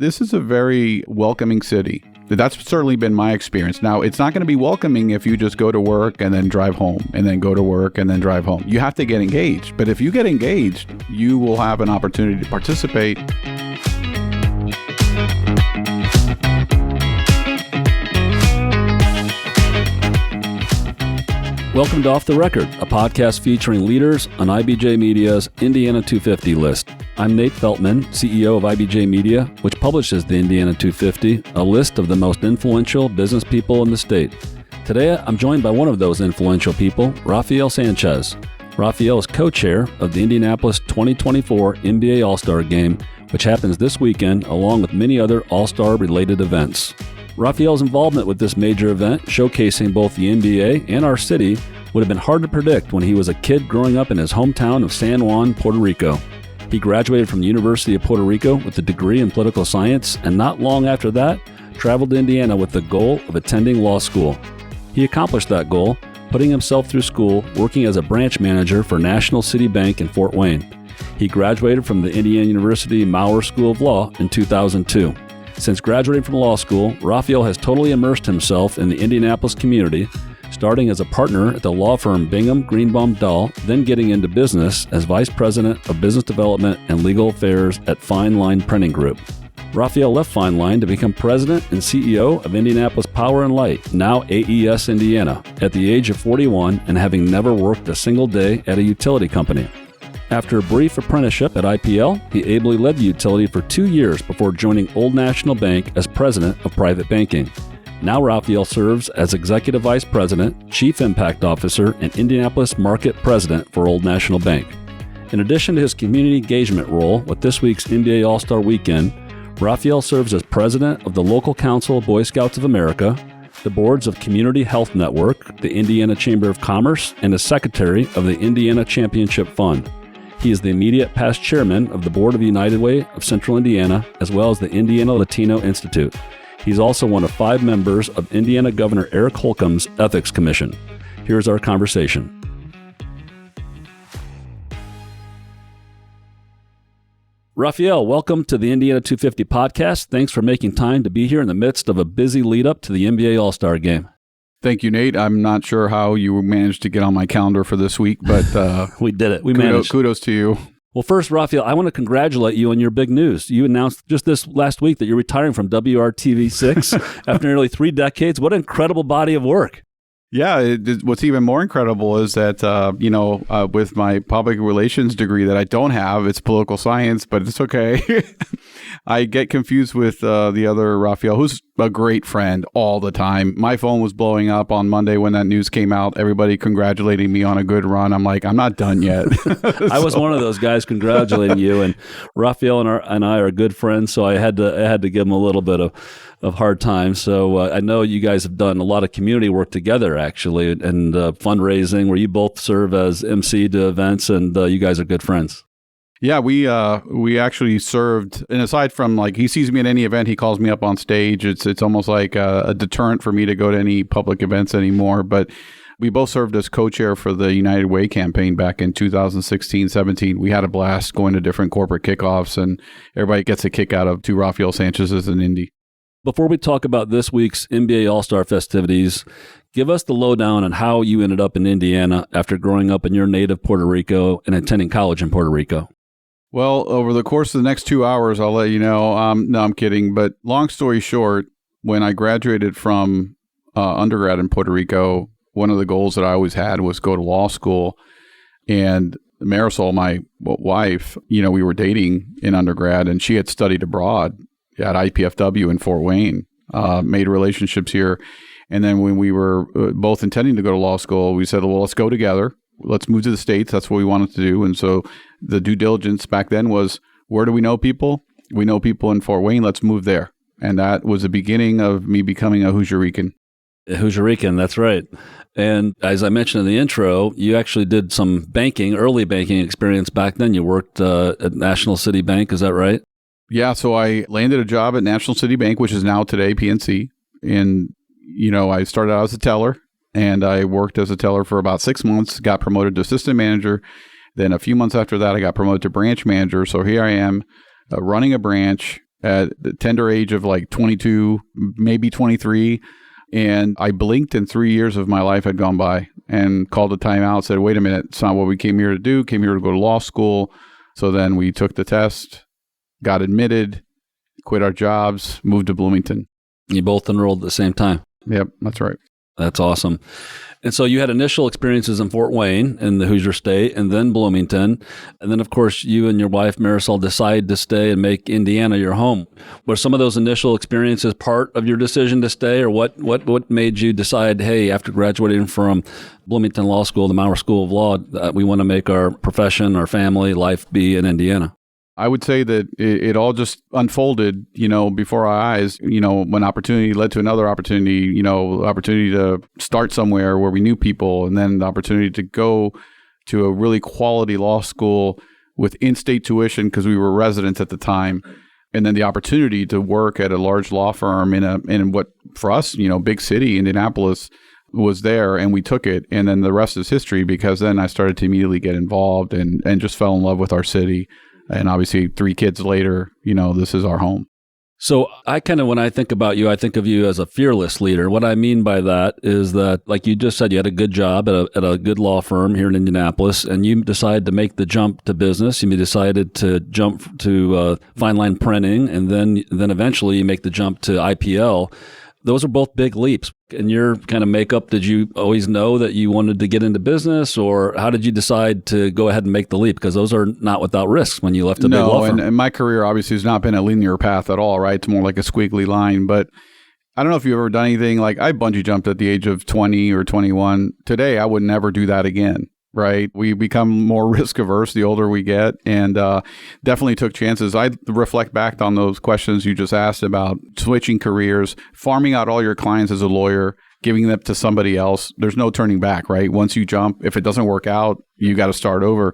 This is a very welcoming city. That's certainly been my experience. Now, it's not going to be welcoming if you just go to work and then drive home and then go to work and then drive home. You have to get engaged. But if you get engaged, you will have an opportunity to participate. Welcome to Off the Record, a podcast featuring leaders on IBJ Media's Indiana 250 list. I'm Nate Feltman, CEO of IBJ Media, which publishes the Indiana 250, a list of the most influential business people in the state. Today, I'm joined by one of those influential people, Rafael Sanchez. Rafael is co-chair of the Indianapolis 2024 NBA All-Star Game, which happens this weekend, along with many other All-Star related events. Rafael's involvement with this major event, showcasing both the NBA and our city, would have been hard to predict when he was a kid growing up in his hometown of San Juan, Puerto Rico. He graduated from the University of Puerto Rico with a degree in political science, and not long after that, traveled to Indiana with the goal of attending law school. He accomplished that goal, putting himself through school, working as a branch manager for National City Bank in Fort Wayne. He graduated from the Indiana University Maurer School of Law in 2002. Since graduating from law school, Rafael has totally immersed himself in the Indianapolis community, starting as a partner at the law firm Bingham, Greenbaum, Dahl, then getting into business as Vice President of Business Development and Legal Affairs at Fine Line Printing Group. Rafael left Fine Line to become President and CEO of Indianapolis Power and Light, now AES Indiana, at the age of 41 and having never worked a single day at a utility company. After a brief apprenticeship at IPL, he ably led the utility for 2 years before joining Old National Bank as President of Private Banking. Now Rafael serves as Executive Vice President, Chief Impact Officer, and Indianapolis Market President for Old National Bank. In addition to his community engagement role with this week's NBA All-Star Weekend, Rafael serves as President of the Local Council of Boy Scouts of America, the boards of Community Health Network, the Indiana Chamber of Commerce, and is Secretary of the Indiana Championship Fund. He is the immediate past chairman of the board of United Way of Central Indiana, as well as the Indiana Latino Institute. He's also one of 5 members of Indiana Governor Eric Holcomb's Ethics Commission. Here's our conversation. Rafael, welcome to the Indiana 250 podcast. Thanks for making time to be here in the midst of a busy lead up to the NBA All-Star Game. Thank you, Nate. I'm not sure how you managed to get on my calendar for this week, but we did it. We managed. Kudos to you. Well, first, Rafael, I want to congratulate you on your big news. You announced just this last week that you're retiring from WRTV6 after nearly 3 decades. What an incredible body of work. Yeah, what's even more incredible is that, with my public relations degree that I don't have, it's political science, but it's okay. I get confused with the other Rafael, who's a great friend all the time. My phone was blowing up on Monday when that news came out. Everybody congratulating me on a good run. I'm like, I'm not done yet. I was one of those guys congratulating you, and Rafael and I are good friends, so I had to give him a little bit of hard time. So I know you guys have done a lot of community work together, actually, and fundraising, where you both serve as MC to events, and you guys are good friends. Yeah, we actually served, and aside from, like, he sees me at any event, he calls me up on stage. It's almost like a deterrent for me to go to any public events anymore. But we both served as co-chair for the United Way campaign back in 2016-17. We had a blast going to different corporate kickoffs, and everybody gets a kick out of 2 Rafael Sanchez's in Indy. Before we talk about this week's NBA All-Star festivities, give us the lowdown on how you ended up in Indiana after growing up in your native Puerto Rico and attending college in Puerto Rico. Well, over the course of the next 2 hours, I'll let you know. No, I'm kidding. But long story short, when I graduated from undergrad in Puerto Rico, one of the goals that I always had was go to law school. And Marisol, my wife, we were dating in undergrad, and she had studied abroad at IPFW in Fort Wayne, made relationships here. And then when we were both intending to go to law school, we said, well, let's go together. Let's move to the States. That's what we wanted to do. And so the due diligence back then was, where do we know people? We know people in Fort Wayne. Let's move there. And that was the beginning of me becoming a Hoosier Rican. Hoosier-Rican, that's right. And as I mentioned in the intro, you actually did some banking, early banking experience back then. You worked at National City Bank, is that right? Yeah, so I landed a job at National City Bank, which is now today PNC. And, I started out as a teller, and I worked as a teller for about 6 months, got promoted to assistant manager. Then a few months after that, I got promoted to branch manager. So here I am running a branch at the tender age of like 22, maybe 23. And I blinked and 3 years of my life had gone by, and called a timeout, said, wait a minute, it's not what we came here to do, came here to go to law school. So then we took the test, got admitted, quit our jobs, moved to Bloomington. You both enrolled at the same time. Yep, that's right. That's awesome. And so you had initial experiences in Fort Wayne in the Hoosier State, and then Bloomington. And then, of course, you and your wife, Marisol, decided to stay and make Indiana your home. Were some of those initial experiences part of your decision to stay, or what made you decide, hey, after graduating from Bloomington Law School, the Maurer School of Law, we want to make our profession, our family, life be in Indiana? I would say that it all just unfolded, before our eyes, when opportunity led to another opportunity, opportunity to start somewhere where we knew people, and then the opportunity to go to a really quality law school with in-state tuition because we were residents at the time. And then the opportunity to work at a large law firm in what, for us, big city, Indianapolis, was there, and we took it. And then the rest is history, because then I started to immediately get involved and just fell in love with our city. And obviously 3 kids later, this is our home. So when I think about you, I think of you as a fearless leader. What I mean by that is that, like you just said, you had a good job at a good law firm here in Indianapolis, and you decided to make the jump to business. You decided to jump to fine line printing, and then eventually you make the jump to IPL. Those are both big leaps. In your kind of makeup, did you always know that you wanted to get into business, or how did you decide to go ahead and make the leap? Because those are not without risks when you left a big law firm. And my career obviously has not been a linear path at all, right? It's more like a squiggly line. But I don't know if you've ever done anything like I bungee jumped at the age of 20 or 21. Today, I would never do that again. Right. We become more risk averse the older we get, and definitely took chances. I reflect back on those questions you just asked about switching careers, farming out all your clients as a lawyer, giving them to somebody else. There's no turning back, right? Once you jump, if it doesn't work out, you got to start over.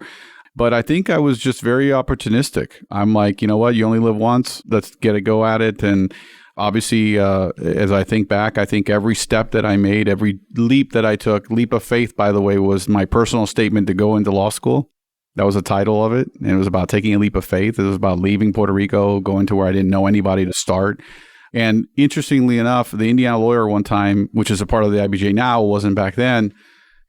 But I think I was just very opportunistic. I'm like, you know what? You only live once. Let's get a go at it. And obviously, as I think back, I think every step that I made, every leap that I took, leap of faith, by the way, was my personal statement to go into law school. That was the title of it. And it was about taking a leap of faith. It was about leaving Puerto Rico, going to where I didn't know anybody to start. And interestingly enough, the Indiana Lawyer one time, which is a part of the IBJ now, wasn't back then,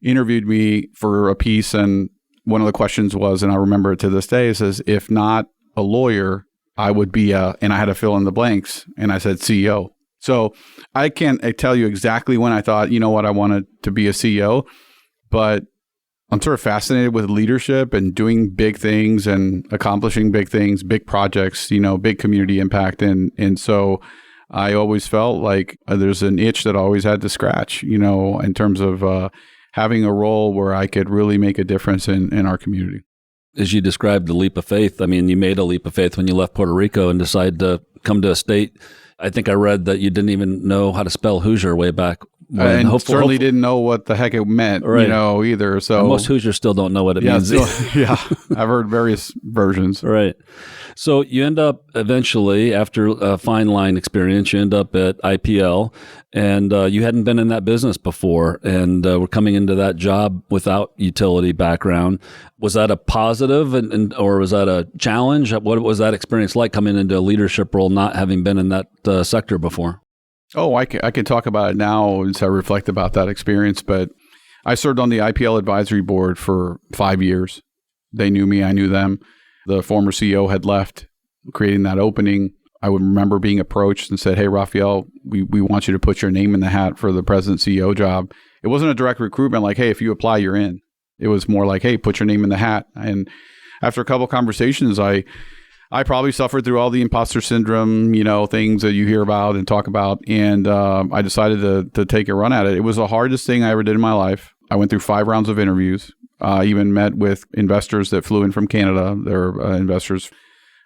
interviewed me for a piece. And one of the questions was, and I remember it to this day, it says, if not a lawyer, I would be and I had to fill in the blanks, and I said CEO. So I can't tell you exactly when I thought, you know what, I wanted to be a CEO, but I'm sort of fascinated with leadership and doing big things and accomplishing big things, big projects, big community impact. And so I always felt like there's an itch that I always had to scratch, in terms of having a role where I could really make a difference in our community. As you described the leap of faith, you made a leap of faith when you left Puerto Rico and decided to come to a state. I think I read that you didn't even know how to spell Hoosier way back when. And certainly didn't know what the heck it meant, right. Either. So and most Hoosiers still don't know what it means. Yeah, I've heard various versions. Right. So you end up eventually, after a fine line experience, you end up at IPL, and you hadn't been in that business before, and were coming into that job without utility background. Was that a positive, or was that a challenge? What was that experience like, coming into a leadership role, not having been in that sector before? Oh, I can talk about it now as I reflect about that experience, but I served on the IPL advisory board for 5 years. They knew me, I knew them. The former CEO had left, creating that opening. I would remember being approached and said, hey, Rafael, we want you to put your name in the hat for the president CEO job. It wasn't a direct recruitment like, hey, if you apply, you're in. It was more like, hey, put your name in the hat. And after a couple of conversations, I probably suffered through all the imposter syndrome, things that you hear about and talk about. And I decided to take a run at it. It was the hardest thing I ever did in my life. I went through 5 rounds of interviews. Even met with investors that flew in from Canada. They're investors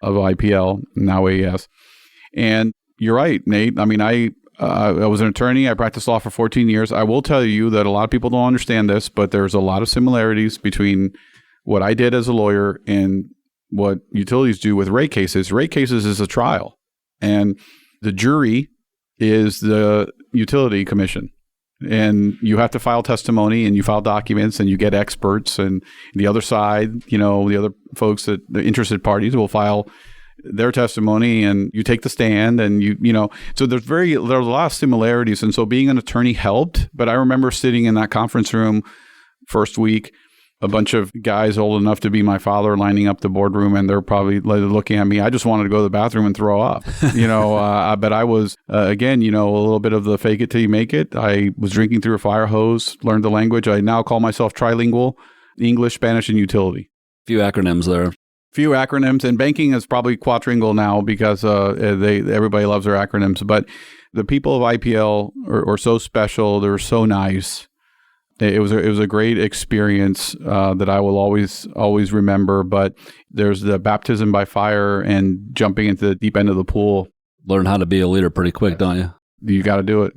of IPL, now AES. And you're right, Nate. I was an attorney. I practiced law for 14 years. I will tell you that a lot of people don't understand this, but there's a lot of similarities between what I did as a lawyer and what utilities do with rate cases. Rate cases is a trial, and the jury is the utility commission. And you have to file testimony, and you file documents, and you get experts, and the other side, the other folks, the interested parties will file their testimony and you take the stand and so there's a lot of similarities. And so being an attorney helped. But I remember sitting in that conference room first week, a bunch of guys old enough to be my father lining up the boardroom, and they're probably looking at me. I just wanted to go to the bathroom and throw up, but I was, again, a little bit of the fake it till you make it. I was drinking through a fire hose, learned the language. I now call myself trilingual, English, Spanish, and utility. Few acronyms there. Few acronyms, and banking is probably quadringual now because everybody loves their acronyms. But the people of IPL are so special. They're so nice. It was a great experience that I will always remember. But there's the baptism by fire and jumping into the deep end of the pool. Learn how to be a leader pretty quick, don't you? You got to do it.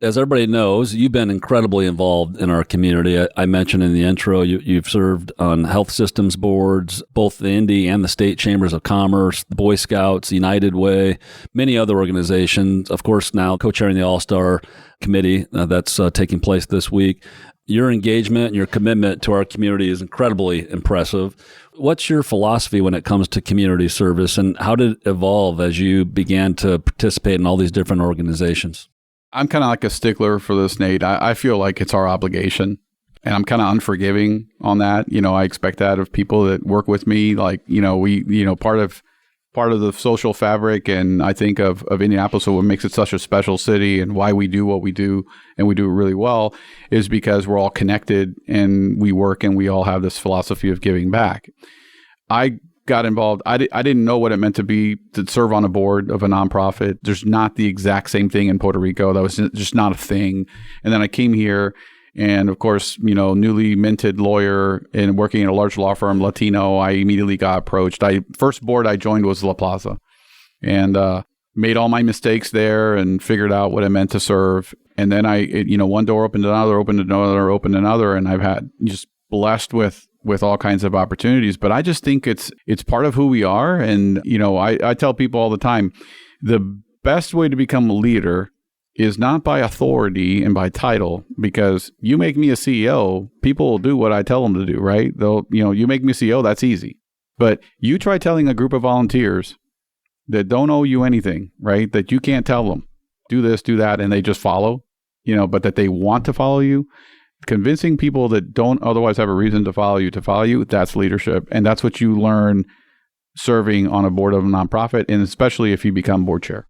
As everybody knows, you've been incredibly involved in our community. I mentioned in the intro, you've served on health systems boards, both the Indy and the state chambers of commerce, the Boy Scouts, United Way, many other organizations. Of course, now co-chairing the All-Star Committee that's taking place this week. Your engagement and your commitment to our community is incredibly impressive. What's your philosophy when it comes to community service, and how did it evolve as you began to participate in all these different organizations? I'm kind of like a stickler for this, Nate. I feel like it's our obligation, and I'm kind of unforgiving on that. I expect that of people that work with me. Like, part of the social fabric, and I think of Indianapolis, so what makes it such a special city and why we do what we do, and we do it really well, is because we're all connected and we work and we all have this philosophy of giving back. I got involved. I didn't know what it meant to serve on a board of a nonprofit. There's not the exact same thing in Puerto Rico. That was just not a thing. And then I came here, and of course, newly minted lawyer and working in a large law firm, Latino, I immediately got approached. First board I joined was La Plaza, and made all my mistakes there and figured out what it meant to serve. And then one door opened another, and I've had just blessed with all kinds of opportunities. But I just think it's part of who we are. And, I tell people all the time, the best way to become a leader is not by authority and by title, because you make me a CEO, people will do what I tell them to do, right? You make me a CEO, that's easy. But you try telling a group of volunteers that don't owe you anything, right? That you can't tell them, do this, do that, and they just follow, but that they want to follow you. Convincing people that don't otherwise have a reason to follow you, that's leadership. And that's what you learn serving on a board of a nonprofit, and especially if you become board chair.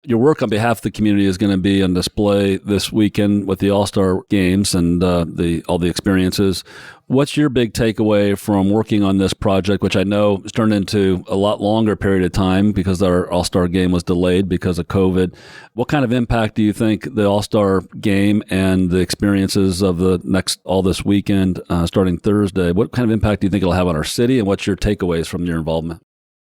Your work on behalf of the community is going to be on display this weekend with the All-Star Games and all the experiences. What's your big takeaway from working on this project, which I know has turned into a lot longer period of time because our All-Star Game was delayed because of COVID? What kind of impact do you think the All-Star Game and the experiences of all this weekend, starting Thursday, what kind of impact do you think it'll have on our city, and what's your takeaways from your involvement?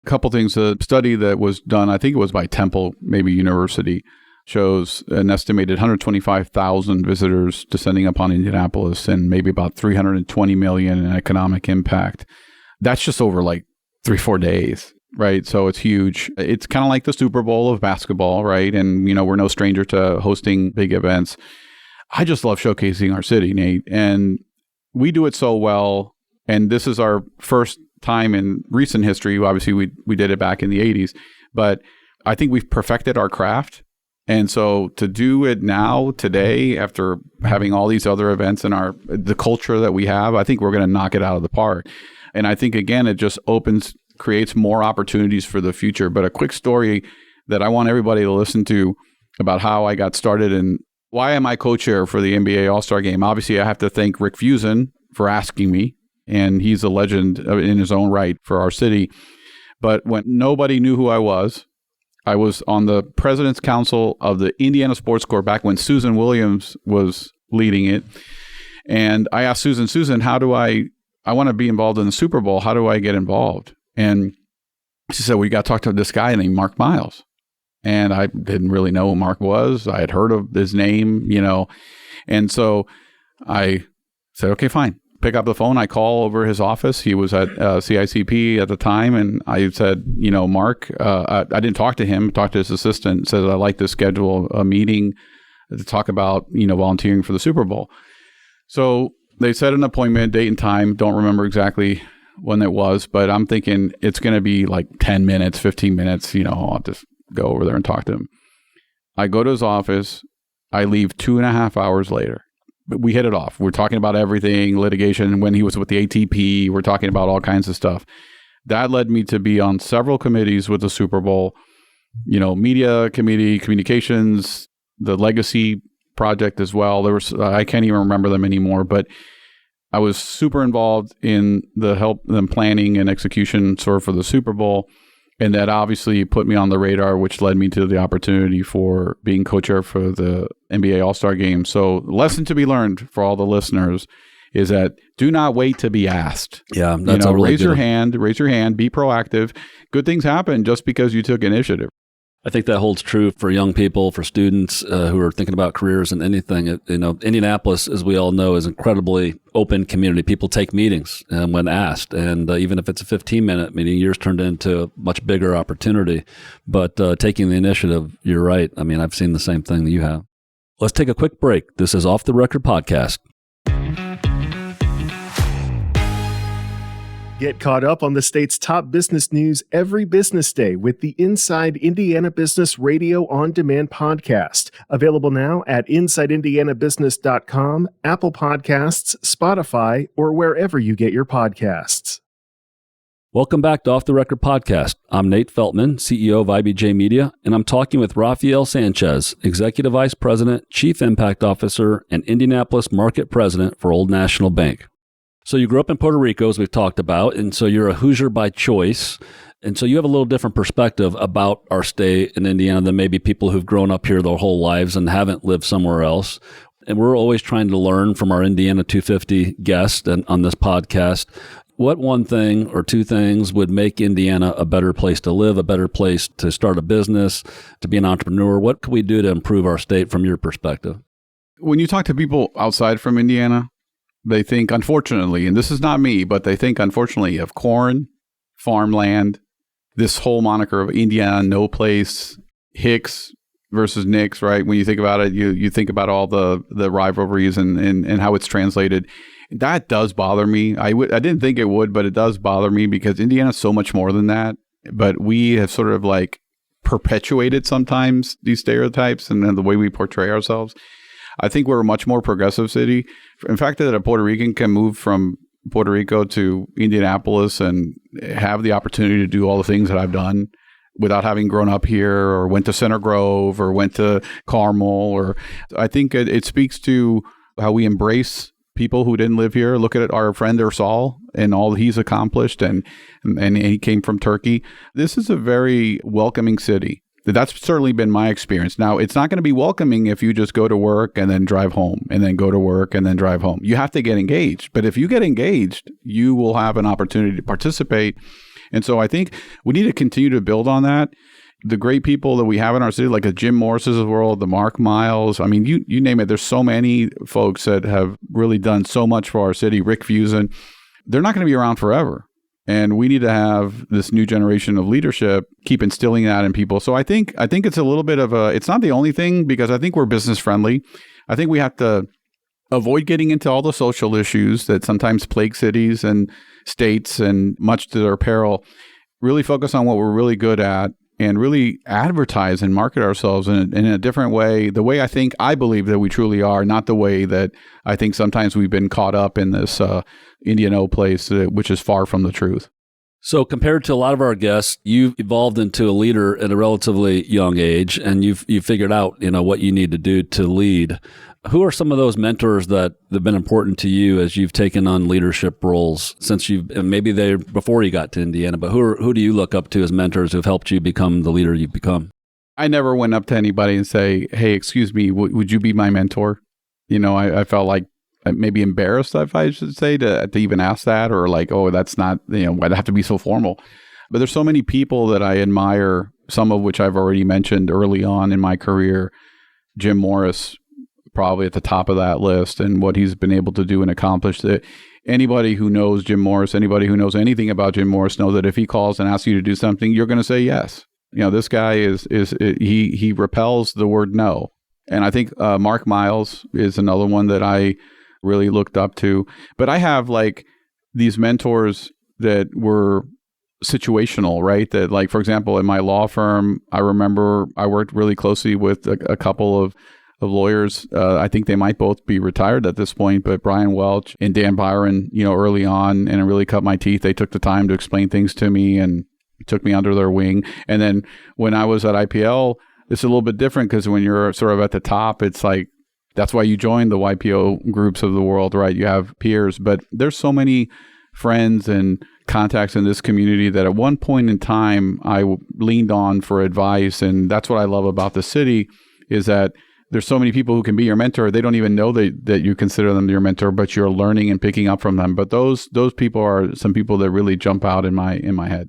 A couple things. A study that was done, I think it was by Temple, maybe University, shows an estimated 125,000 visitors descending upon Indianapolis and maybe about 320 million in economic impact. That's just over like 3-4 days, right? So it's huge. It's kind of like the Super Bowl of basketball, right? And, we're no stranger to hosting big events. I just love showcasing our city, Nate. And we do it so well. And this is our first time in recent history. Obviously, we did it back in the 80s, but I think we've perfected our craft. And so to do it now, today, after having all these other events and the culture that we have, I think we're going to knock it out of the park. And I think, again, it just creates more opportunities for the future. But a quick story that I want everybody to listen to about how I got started and why am I co-chair for the NBA All-Star Game. Obviously, I have to thank Rick Fusen for asking me. And he's a legend in his own right for our city. But when nobody knew who I was on the President's Council of the Indiana Sports Corps back when Susan Williams was leading it. And I asked Susan, how do I want to be involved in the Super Bowl. How do I get involved? And she said, well, you got to talk to this guy named Mark Miles. And I didn't really know who Mark was. I had heard of his name, And so I said, okay, fine. Pick up the phone. I call over his office. He was at CICP at the time. And I said, Mark, I didn't talk to him, talked to his assistant, said, I'd like to schedule a meeting to talk about, volunteering for the Super Bowl. So they set an appointment, date and time. Don't remember exactly when it was, but I'm thinking it's going to be like 10 minutes, 15 minutes. I'll just go over there and talk to him. I go to his office. I leave 2.5 hours later. But we hit it off. We're talking about everything, litigation. When he was with the ATP, we're talking about all kinds of stuff. That led me to be on several committees with the Super Bowl, media committee, communications, the legacy project as well. I can't even remember them anymore, but I was super involved in the help them planning and execution sort of for the Super Bowl. And that obviously put me on the radar, which led me to the opportunity for being co-chair for the NBA All-Star Game. So lesson to be learned for all the listeners is that do not wait to be asked. Yeah, that's a really raise your hand, be proactive. Good things happen just because you took initiative. I think that holds true for young people, for students who are thinking about careers and anything. Indianapolis, as we all know, is an incredibly open community. People take meetings when asked, and even if it's a 15-minute meeting, yours turned into a much bigger opportunity. But taking the initiative, you're right. I mean, I've seen the same thing that you have. Let's take a quick break. This is Off the Record Podcast. Get caught up on the state's top business news every business day with the Inside Indiana Business Radio On Demand podcast. Available now at InsideIndianaBusiness.com, Apple Podcasts, Spotify, or wherever you get your podcasts. Welcome back to Off the Record Podcast. I'm Nate Feltman, CEO of IBJ Media, and I'm talking with Rafael Sanchez, Executive Vice President, Chief Impact Officer, and Indianapolis Market President for Old National Bank. So you grew up in Puerto Rico, as we've talked about, and so you're a Hoosier by choice. And so you have a little different perspective about our state in Indiana than maybe people who've grown up here their whole lives and haven't lived somewhere else. And we're always trying to learn from our Indiana 250 guests and on this podcast. What one thing or two things would make Indiana a better place to live, a better place to start a business, to be an entrepreneur? What can we do to improve our state from your perspective? When you talk to people outside from Indiana, they think, unfortunately, and this is not me, but they think, unfortunately, of corn, farmland, this whole moniker of Indiana, no place, Hicks versus Knicks, right? When you think about it, you think about all the rivalries and how it's translated. That does bother me. I didn't think it would, but it does bother me because Indiana's so much more than that. But we have sort of like perpetuated sometimes these stereotypes and the way we portray ourselves. I think we're a much more progressive city. In fact, that a Puerto Rican can move from Puerto Rico to Indianapolis and have the opportunity to do all the things that I've done without having grown up here or went to Center Grove or went to Carmel. Or I think it speaks to how we embrace people who didn't live here. Look at our friend Ursal and all he's accomplished, and he came from Turkey. This is a very welcoming city. That's certainly been my experience. Now, it's not going to be welcoming if you just go to work and then drive home and then go to work and then drive home. You have to get engaged. But if you get engaged, you will have an opportunity to participate. And so I think we need to continue to build on that. The great people that we have in our city, like the Jim Morris's of the world, the Mark Miles, I mean, you name it. There's so many folks that have really done so much for our city. Rick Fusen, they're not going to be around forever. And we need to have this new generation of leadership, keep instilling that in people. So I think it's a little bit of it's not the only thing, because I think we're business friendly. I think we have to avoid getting into all the social issues that sometimes plague cities and states, and much to their peril. Really focus on what we're really good at and really advertise and market ourselves in a different way, the way I believe that we truly are, not the way that I think sometimes we've been caught up in this Indiana place, which is far from the truth. So compared to a lot of our guests, you've evolved into a leader at a relatively young age, and you've figured out, what you need to do to lead. Who are some of those mentors that have been important to you as you've taken on leadership roles since maybe they're before you got to Indiana, but who do you look up to as mentors who've helped you become the leader you've become? I never went up to anybody and say, hey, excuse me, would you be my mentor? I felt like maybe embarrassed, if I should say, to even ask that, or like, oh, that's not, why'd it have to be so formal? But there's so many people that I admire, some of which I've already mentioned early on in my career. Jim Morris, probably at the top of that list, and what he's been able to do and accomplish. That anybody who knows Jim Morris, anybody who knows anything about Jim Morris, knows that if he calls and asks you to do something, you're going to say yes. This guy he repels the word no. And I think Mark Miles is another one that I really looked up to. But I have like these mentors that were situational, right? That, like, for example, in my law firm, I remember I worked really closely with a couple of lawyers. I think they might both be retired at this point, but Brian Welch and Dan Byron, early on, and it really cut my teeth. They took the time to explain things to me and took me under their wing. And then when I was at IPL, it's a little bit different because when you're sort of at the top, it's like, that's why you join the YPO groups of the world, right? You have peers, but there's so many friends and contacts in this community that at one point in time, I leaned on for advice. And that's what I love about the city, is that there's so many people who can be your mentor. They don't even know that you consider them your mentor, but you're learning and picking up from them. But those people are some people that really jump out in my head.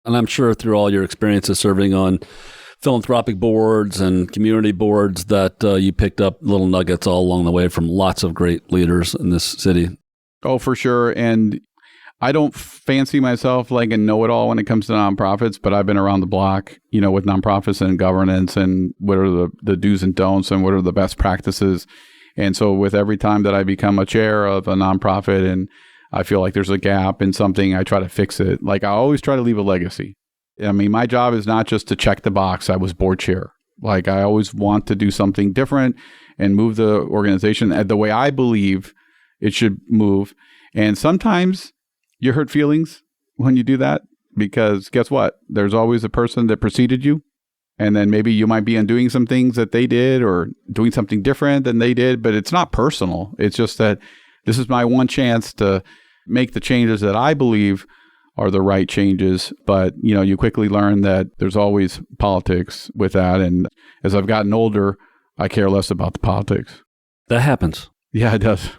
And I'm sure through all your experiences serving on philanthropic boards and community boards that you picked up little nuggets all along the way from lots of great leaders in this city. Oh, for sure. And I don't fancy myself like a know-it-all when it comes to nonprofits, but I've been around the block, with nonprofits and governance and what are the do's and don'ts and what are the best practices. And so with every time that I become a chair of a nonprofit and I feel like there's a gap in something, I try to fix it. Like, I always try to leave a legacy. I mean, my job is not just to check the box. I was board chair. Like, I always want to do something different and move the organization the way I believe it should move. And sometimes you hurt feelings when you do that, because guess what? There's always a person that preceded you. And then maybe you might be undoing some things that they did or doing something different than they did, but it's not personal. It's just that this is my one chance to make the changes that I believe are the right changes. But, you quickly learn that there's always politics with that. And as I've gotten older, I care less about the politics. That happens. Yeah, it does.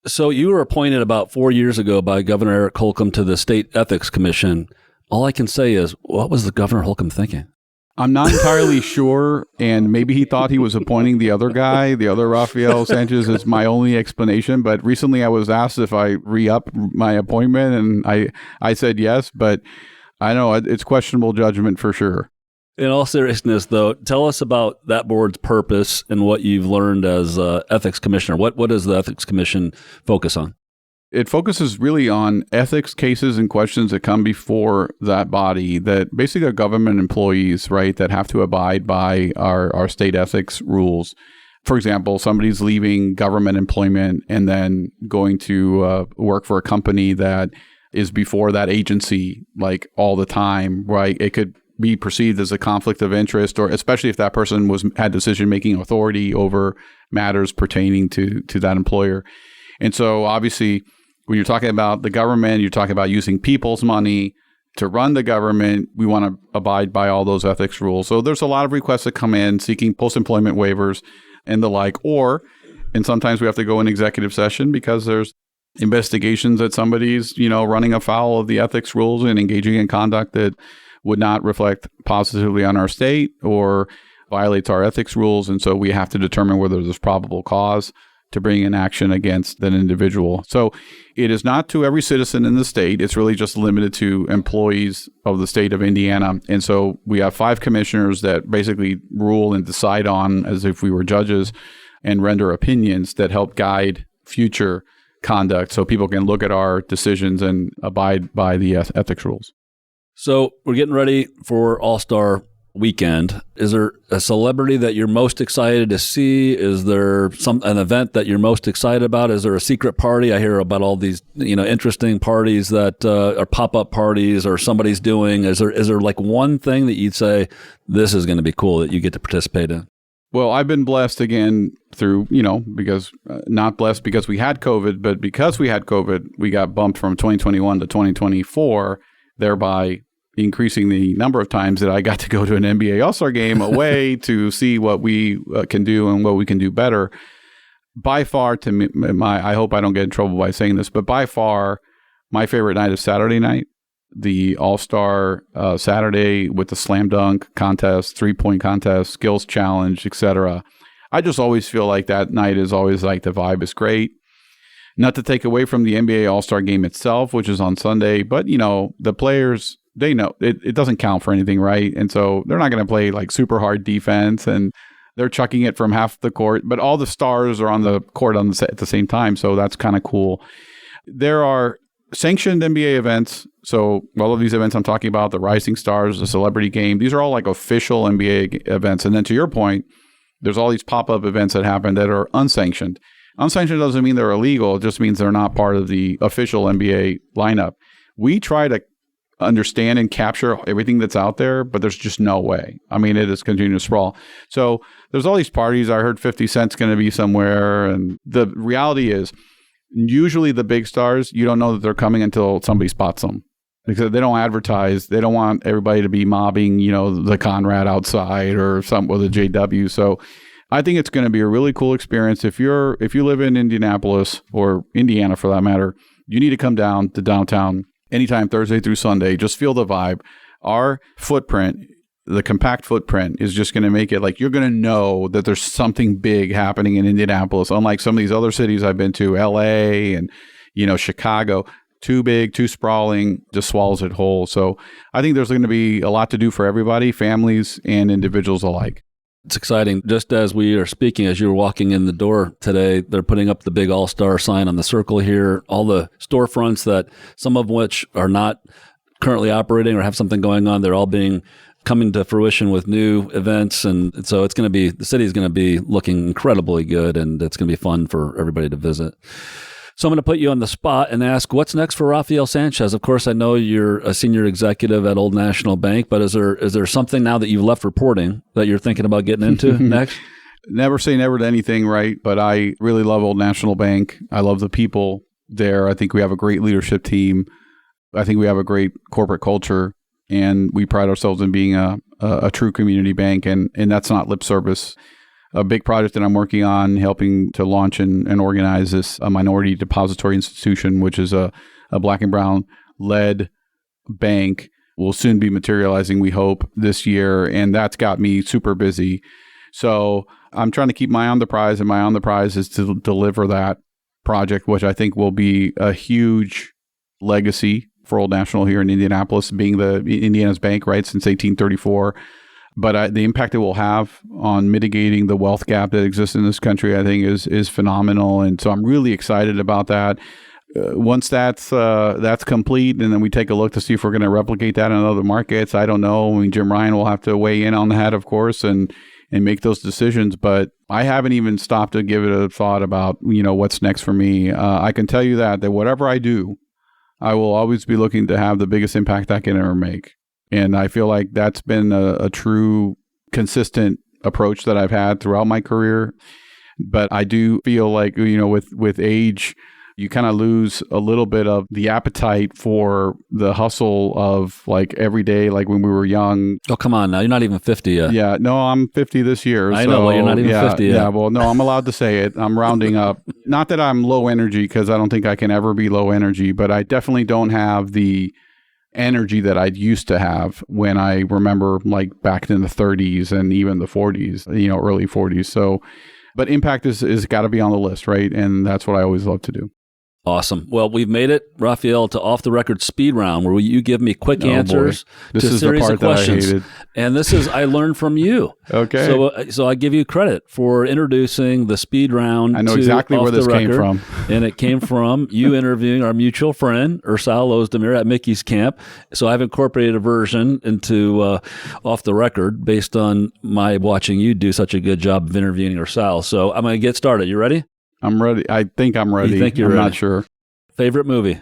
So you were appointed about 4 years ago by Governor Eric Holcomb to the State Ethics Commission. All I can say is, what was the Governor Holcomb thinking? I'm not entirely sure, and maybe he thought he was appointing the other guy, the other Rafael Sanchez is my only explanation. But recently I was asked if I re-up my appointment, and I said yes, but I know it's questionable judgment for sure. In all seriousness, though, tell us about that board's purpose and what you've learned as ethics commissioner. What does the Ethics Commission focus on? It focuses really on ethics cases and questions that come before that body that basically are government employees, right, that have to abide by our state ethics rules. For example, somebody's leaving government employment and then going to work for a company that is before that agency, like, all the time, right? It could be perceived as a conflict of interest, or especially if that person had decision-making authority over matters pertaining to that employer. And so obviously, when you're talking about the government, you're talking about using people's money to run the government. We want to abide by all those ethics rules. So there's a lot of requests that come in seeking post-employment waivers and the like, and sometimes we have to go in executive session because there's investigations that somebody's, running afoul of the ethics rules and engaging in conduct that would not reflect positively on our state or violates our ethics rules. And so we have to determine whether there's probable cause to bring in action against an individual. So it is not to every citizen in the state. It's really just limited to employees of the state of Indiana. And so we have 5 commissioners that basically rule and decide on, as if we were judges, and render opinions that help guide future conduct so people can look at our decisions and abide by the ethics rules. So we're getting ready for All-Star Weekend. Is there a celebrity that you're most excited to see? Is there an event that you're most excited about? Is there a secret party? I hear about all these, interesting parties that are pop-up parties or somebody's doing. Is there like one thing that you'd say, this is going to be cool that you get to participate in? Well, I've been blessed again through, because not blessed because we had COVID, but because we had COVID, we got bumped from 2021 to 2024, thereby increasing the number of times that I got to go to an NBA All-Star game away to see what we can do and what we can do better. By far, to me, I hope I don't get in trouble by saying this, but by far, my favorite night is Saturday night, the All-Star Saturday with the slam dunk contest, three-point contest, skills challenge, etc. I just always feel like that night is always like the vibe is great. Not to take away from the NBA All-Star game itself, which is on Sunday, but, the players, they know it doesn't count for anything, right? And so they're not going to play like super hard defense and they're chucking it from half the court, but all the stars are on the court at the same time. So that's kind of cool. There are sanctioned NBA events So all of these events I'm talking about, the Rising Stars, the Celebrity Game, these are all like official NBA events. And then to your point, there's all these pop-up events that happen that are unsanctioned. Unsanctioned doesn't mean they're illegal. It just means they're not part of the official NBA lineup. We try to understand and capture everything that's out there, but there's just no way. I mean, it is continuing to sprawl. So there's all these parties. I heard 50 Cent's going to be somewhere. And the reality is, usually the big stars, you don't know that they're coming until somebody spots them. Because they don't advertise. They don't want everybody to be mobbing, the Conrad outside or something with a JW. So I think it's going to be a really cool experience. If you live in Indianapolis or Indiana for that matter, you need to come down to downtown anytime Thursday through Sunday. Just feel the vibe. Our footprint, the compact footprint, is just going to make it like you're going to know that there's something big happening in Indianapolis. Unlike some of these other cities I've been to, LA and Chicago. Too big, too sprawling, just swallows it whole. So I think there's going to be a lot to do for everybody, families and individuals alike. It's exciting. Just as we are speaking, as you were walking in the door today, they're putting up the big all-star sign on the circle here. All the storefronts that some of which are not currently operating or have something going on, they're all coming to fruition with new events. And so the city is going to be looking incredibly good, and it's going to be fun for everybody to visit. So I'm going to put you on the spot and ask, what's next for Rafael Sanchez? Of course, I know you're a senior executive at Old National Bank, but is there something now that you've left reporting that you're thinking about getting into next? Never say never to anything, right? But I really love Old National Bank. I love the people there. I think we have a great leadership team. I think we have a great corporate culture, and we pride ourselves in being a true community bank, and that's not lip service. A big project that I'm working on, helping to launch and organize a minority depository institution, which is a black and brown led bank, will soon be materializing, we hope, this year. And that's got me super busy. So I'm trying to keep my eye on the prize, and my eye on the prize is to deliver that project, which I think will be a huge legacy for Old National here in Indianapolis, being the Indiana's bank, right, since 1834. But the impact it will have on mitigating the wealth gap that exists in this country, I think, is phenomenal. And so I'm really excited about that. Once that's complete, and then we take a look to see if we're going to replicate that in other markets, I don't know. I mean, Jim Ryan will have to weigh in on that, of course, and make those decisions. But I haven't even stopped to give it a thought about, what's next for me. I can tell you that whatever I do, I will always be looking to have the biggest impact I can ever make. And I feel like that's been a true, consistent approach that I've had throughout my career. But I do feel like, with age, you kind of lose a little bit of the appetite for the hustle of like every day, like when we were young. Oh, come on now. You're not even 50 yet. Yeah. No, I'm 50 this year. I know, but you're not even 50 yet. Yeah. Well, no, I'm allowed to say it. I'm rounding up. Not that I'm low energy, because I don't think I can ever be low energy, but I definitely don't have the energy that I used to have when I remember like back in the 30s and even the 40s, early 40s. So, but impact is got to be on the list, right? And that's what I always love to do. Awesome. Well, we've made it, Rafael, to Off the Record Speed Round, where you give me quick answers to a series of questions. And this is, I learned from you. Okay. So I give you credit for introducing the Speed Round. I know exactly where this came from. And it came from you interviewing our mutual friend, Ursal Ozdemir, at Mickey's camp. So I've incorporated a version into Off the Record based on my watching you do such a good job of interviewing Ursal. So I'm going to get started. You ready? I'm ready. I think I'm ready. You think you're ready? I'm not sure. Favorite movie?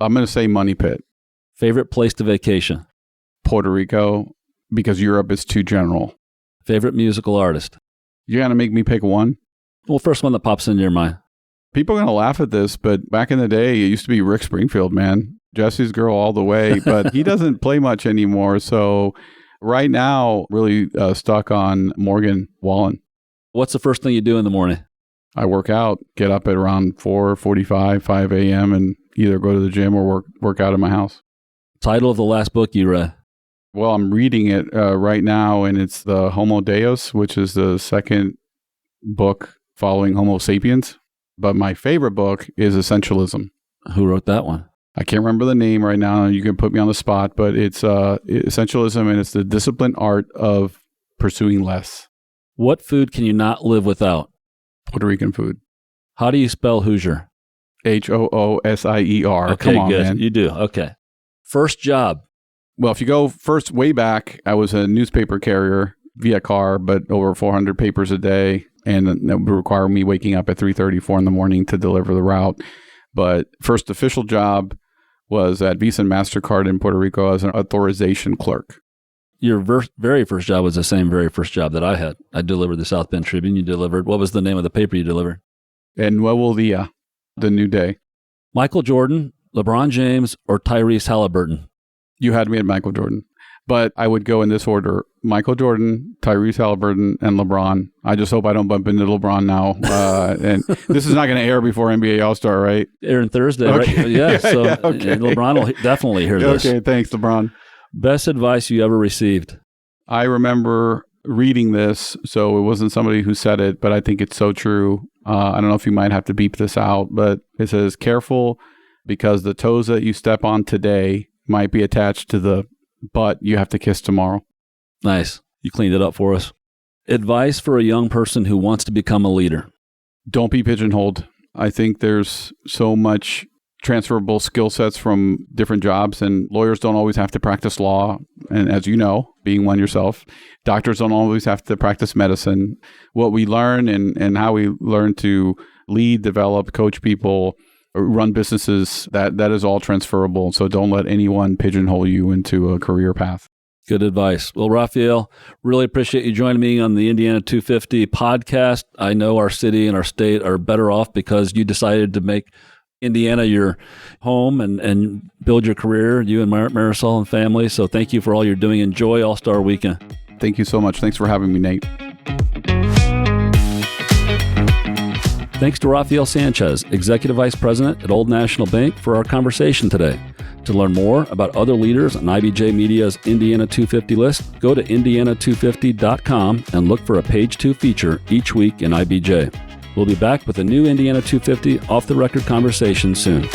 I'm going to say Money Pit. Favorite place to vacation? Puerto Rico, because Europe is too general. Favorite musical artist? You're going to make me pick one? Well, first one that pops into your mind. People are going to laugh at this, but back in the day, it used to be Rick Springfield, man. Jesse's Girl all the way, but he doesn't play much anymore. So right now, really stuck on Morgan Wallen. What's the first thing you do in the morning? I work out, get up at around 4:45, 5 a.m. and either go to the gym or work out in my house. Title of the last book you read? Well, I'm reading it right now, and it's the Homo Deus, which is the second book following Homo Sapiens. But my favorite book is Essentialism. Who wrote that one? I can't remember the name right now. You can put me on the spot, but it's Essentialism, and it's the disciplined art of pursuing less. What food can you not live without? Puerto Rican food. How do you spell Hoosier? Hoosier. Okay, Come on, good. man. You do. Okay. First job. Well, if you go first way back, I was a newspaper carrier via car, but over 400 papers a day. And that would require me waking up at 3:30, 4 in the morning to deliver the route. But first official job was at Visa and MasterCard in Puerto Rico as an authorization clerk. Your very first job was the same very first job that I had. I delivered the South Bend Tribune. You delivered, what was the name of the paper you delivered? And Nuevo Dia, the New Day. Michael Jordan, LeBron James, or Tyrese Halliburton? You had me at Michael Jordan. But I would go in this order: Michael Jordan, Tyrese Halliburton, and LeBron. I just hope I don't bump into LeBron now. And this is not going to air before NBA All-Star, right? Airing Thursday, okay. right? Yeah, so okay. LeBron will definitely hear this. Okay, thanks, LeBron. Best advice you ever received? I remember reading this, so it wasn't somebody who said it, but I think it's so true. I don't know if you might have to beep this out, but it says, careful, because the toes that you step on today might be attached to the butt you have to kiss tomorrow. Nice. You cleaned it up for us. Advice for a young person who wants to become a leader? Don't be pigeonholed. I think there's so much transferable skill sets from different jobs, and lawyers don't always have to practice law. And as you know, being one yourself, doctors don't always have to practice medicine. What we learn and how we learn to lead, develop, coach people, run businesses, that is all transferable. So don't let anyone pigeonhole you into a career path. Good advice. Well, Rafael, really appreciate you joining me on the Indiana 250 podcast. I know our city and our state are better off because you decided to make Indiana your home and build your career, you and Marisol and family. So thank you for all you're doing. Enjoy All-Star Weekend. Thank you so much. Thanks for having me, Nate. Thanks to Rafael Sanchez, Executive Vice President at Old National Bank, for our conversation today. To learn more about other leaders on IBJ Media's Indiana 250 list, go to indiana250.com and look for a Page 2 feature each week in IBJ. We'll be back with a new Indiana 250 off-the-record conversation soon.